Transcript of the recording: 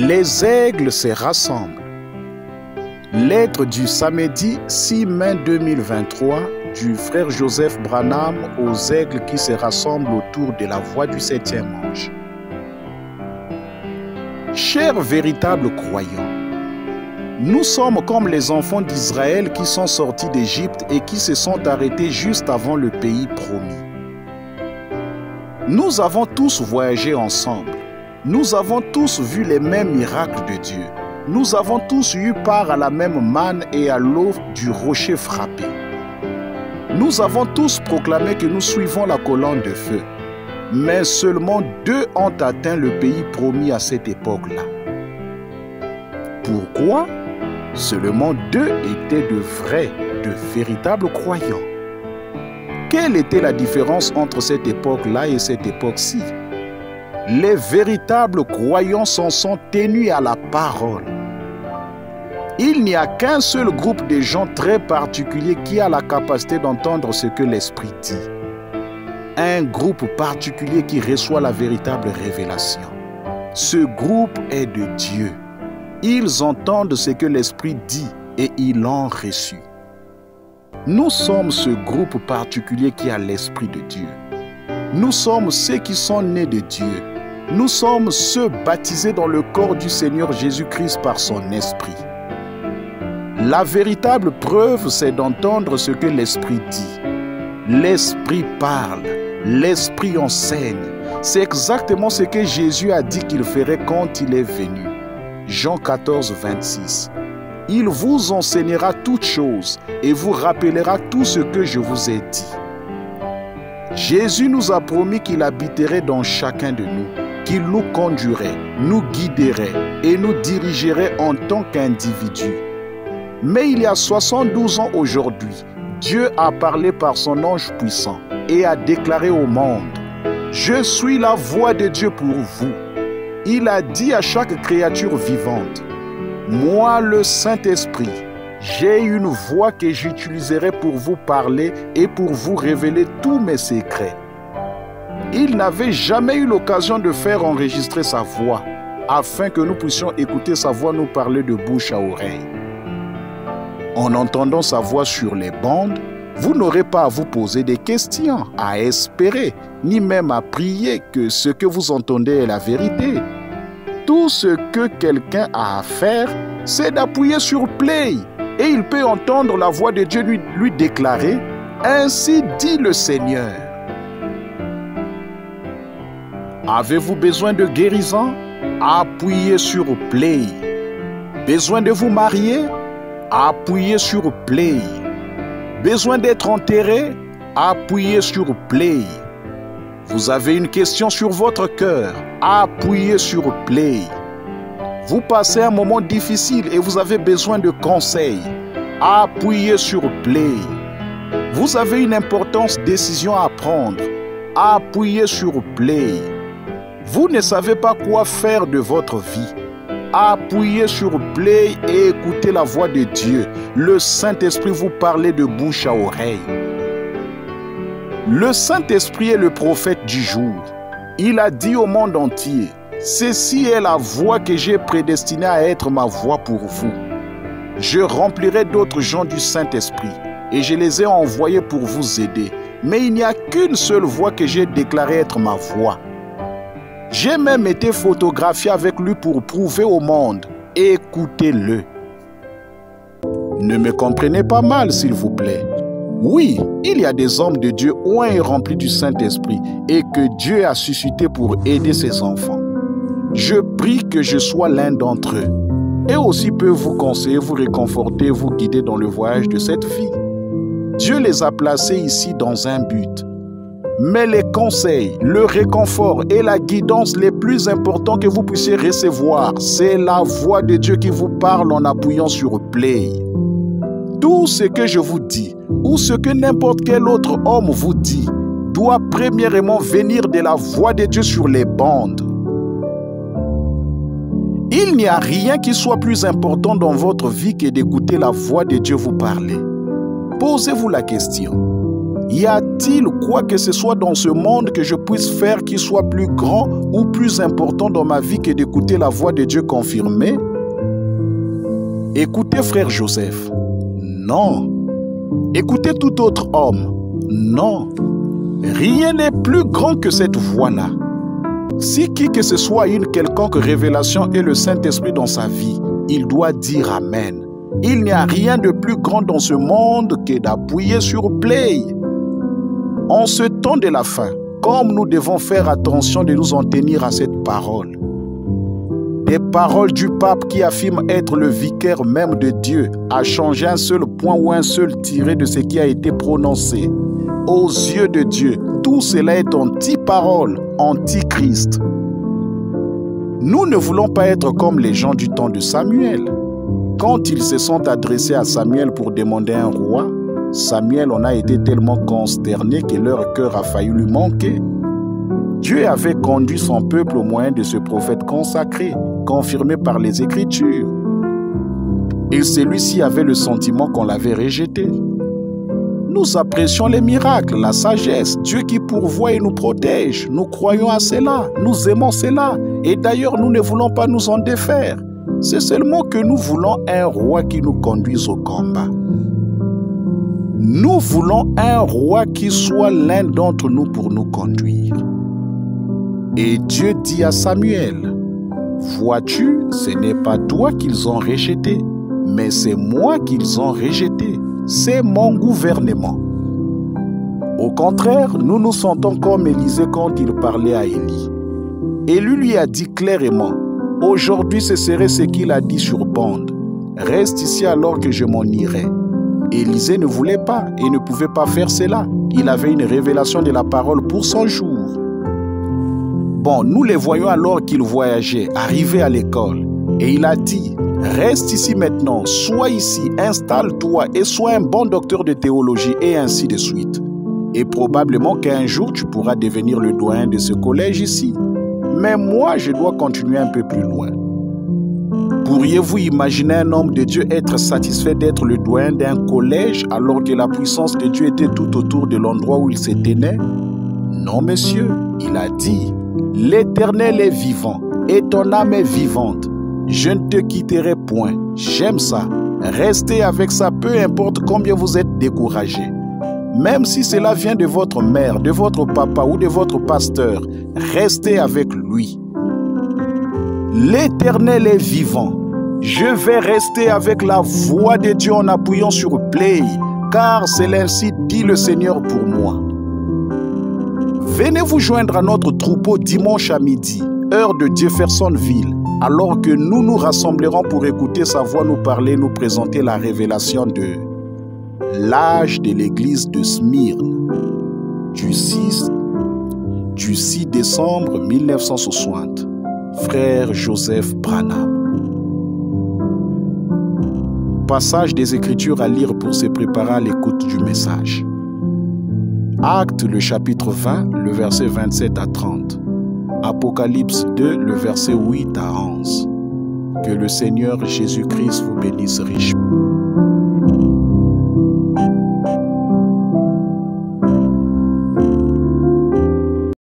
Les aigles se rassemblent. Lettre du samedi 6 mai 2023 du frère Joseph Branham aux aigles qui se rassemblent autour de la voie du 7e ange. Chers véritables croyants, nous sommes comme les enfants d'Israël qui sont sortis d'Égypte et qui se sont arrêtés juste avant le pays promis. Nous avons tous voyagé ensemble. Nous avons tous vu les mêmes miracles de Dieu. Nous avons tous eu part à la même manne et à l'eau du rocher frappé. Nous avons tous proclamé que nous suivons la colonne de feu. Mais seulement 2 ont atteint le pays promis à cette époque-là. Pourquoi? Seulement 2 étaient de véritables croyants. Quelle était la différence entre cette époque-là et cette époque-ci? Les véritables croyants s'en sont tenus à la parole. Il n'y a qu'un seul groupe de gens très particulier qui a la capacité d'entendre ce que l'Esprit dit. Un groupe particulier qui reçoit la véritable révélation. Ce groupe est de Dieu. Ils entendent ce que l'Esprit dit et ils l'ont reçu. Nous sommes ce groupe particulier qui a l'Esprit de Dieu. Nous sommes ceux qui sont nés de Dieu. Nous sommes ceux baptisés dans le corps du Seigneur Jésus-Christ par son Esprit. La véritable preuve, c'est d'entendre ce que l'Esprit dit. L'Esprit parle, l'Esprit enseigne. C'est exactement ce que Jésus a dit qu'il ferait quand il est venu. Jean 14, 26. Il vous enseignera toutes choses et vous rappellera tout ce que je vous ai dit. Jésus nous a promis qu'il habiterait dans chacun de nous, qu'il nous conduirait, nous guiderait et nous dirigerait en tant qu'individus. Mais il y a 72 ans aujourd'hui, Dieu a parlé par son ange puissant et a déclaré au monde: « Je suis la voix de Dieu pour vous. » Il a dit à chaque créature vivante: « Moi, le Saint-Esprit, j'ai une voix que j'utiliserai pour vous parler et pour vous révéler tous mes secrets. » Il n'avait jamais eu l'occasion de faire enregistrer sa voix, afin que nous puissions écouter sa voix nous parler de bouche à oreille. En entendant sa voix sur les bandes, vous n'aurez pas à vous poser des questions, à espérer, ni même à prier que ce que vous entendez est la vérité. Tout ce que quelqu'un a à faire, c'est d'appuyer sur play et il peut entendre la voix de Dieu lui déclarer: « Ainsi dit le Seigneur. » Avez-vous besoin de guérison? Appuyez sur play. Besoin de vous marier? Appuyez sur play. Besoin d'être enterré? Appuyez sur play. Vous avez une question sur votre cœur? Appuyez sur play. Vous passez un moment difficile et vous avez besoin de conseils? Appuyez sur play. Vous avez une importante décision à prendre? Appuyez sur play. Vous ne savez pas quoi faire de votre vie? Appuyez sur play et écoutez la voix de Dieu. Le Saint-Esprit vous parle de bouche à oreille. Le Saint-Esprit est le prophète du jour. Il a dit au monde entier: « Ceci est la voix que j'ai prédestinée à être ma voix pour vous. Je remplirai d'autres gens du Saint-Esprit et je les ai envoyés pour vous aider. Mais il n'y a qu'une seule voix que j'ai déclarée être ma voix. J'ai même été photographié avec lui pour prouver au monde. Écoutez-le. » Ne me comprenez pas mal, s'il vous plaît. Oui, il y a des hommes de Dieu oints et remplis du Saint-Esprit et que Dieu a suscité pour aider ses enfants. Je prie que je sois l'un d'entre eux et aussi peut vous conseiller, vous réconforter, vous guider dans le voyage de cette vie. Dieu les a placés ici dans un but. Mais les conseils, le réconfort et la guidance les plus importants que vous puissiez recevoir, c'est la voix de Dieu qui vous parle en appuyant sur play. Tout ce que je vous dis, ou ce que n'importe quel autre homme vous dit, doit premièrement venir de la voix de Dieu sur les bandes. Il n'y a rien qui soit plus important dans votre vie que d'écouter la voix de Dieu vous parler. Posez-vous la question: Y a-t-il quoi que ce soit dans ce monde que je puisse faire qui soit plus grand ou plus important dans ma vie que d'écouter la voix de Dieu confirmée? Écoutez frère Joseph? Non. Écoutez tout autre homme? Non. Rien n'est plus grand que cette voix-là. Si qui que ce soit a une quelconque révélation et le Saint-Esprit dans sa vie, il doit dire Amen. Il n'y a rien de plus grand dans ce monde que d'appuyer sur Play. En ce temps de la fin, comme nous devons faire attention de nous en tenir à cette parole. Des paroles du pape qui affirme être le vicaire même de Dieu a changé un seul point ou un seul tiré de ce qui a été prononcé. Aux yeux de Dieu, tout cela est anti-parole, anti-Christ. Nous ne voulons pas être comme les gens du temps de Samuel. Quand ils se sont adressés à Samuel pour demander un roi, Samuel en a été tellement consterné que leur cœur a failli lui manquer. Dieu avait conduit son peuple au moyen de ce prophète consacré, confirmé par les Écritures. Et celui-ci avait le sentiment qu'on l'avait rejeté. Nous apprécions les miracles, la sagesse, Dieu qui pourvoit et nous protège. Nous croyons à cela, nous aimons cela. Et d'ailleurs, nous ne voulons pas nous en défaire. C'est seulement que nous voulons un roi qui nous conduise au combat. Nous voulons un roi qui soit l'un d'entre nous pour nous conduire. Et Dieu dit à Samuel, « Vois-tu, ce n'est pas toi qu'ils ont rejeté, mais c'est moi qu'ils ont rejeté. C'est mon gouvernement. » Au contraire, nous nous sentons comme Élisée quand il parlait à Élie. Élie lui a dit clairement, « Aujourd'hui, ce serait ce qu'il a dit sur bande. Reste ici alors que je m'en irai. » Élisée ne voulait pas et ne pouvait pas faire cela. Il avait une révélation de la parole pour son jour. Bon, nous les voyons alors qu'il voyageait, arrivé à l'école. Et il a dit, reste ici maintenant, sois ici, installe-toi et sois un bon docteur de théologie et ainsi de suite. Et probablement qu'un jour tu pourras devenir le doyen de ce collège ici. Mais moi, je dois continuer un peu plus loin. Pourriez-vous imaginer un homme de Dieu être satisfait d'être le doyen d'un collège alors que la puissance de Dieu était tout autour de l'endroit où il se tenait? Non, monsieur, il a dit, « L'Éternel est vivant et ton âme est vivante. Je ne te quitterai point. » J'aime ça. Restez avec ça, peu importe combien vous êtes découragé. Même si cela vient de votre mère, de votre papa ou de votre pasteur, restez avec lui. L'Éternel est vivant. Je vais rester avec la voix de Dieu en appuyant sur Play, car c'est ainsi dit le Seigneur pour moi. Venez vous joindre à notre troupeau dimanche à midi, heure de Jeffersonville, alors que nous nous rassemblerons pour écouter sa voix nous parler, nous présenter la révélation de l'âge de l'église de Smyrne, du 6 décembre 1960. Frère Joseph Branham. Passage des Écritures à lire pour se préparer à l'écoute du message. Actes, le chapitre 20, le verset 27 à 30. Apocalypse 2, le verset 8 à 11. Que le Seigneur Jésus-Christ vous bénisse richement.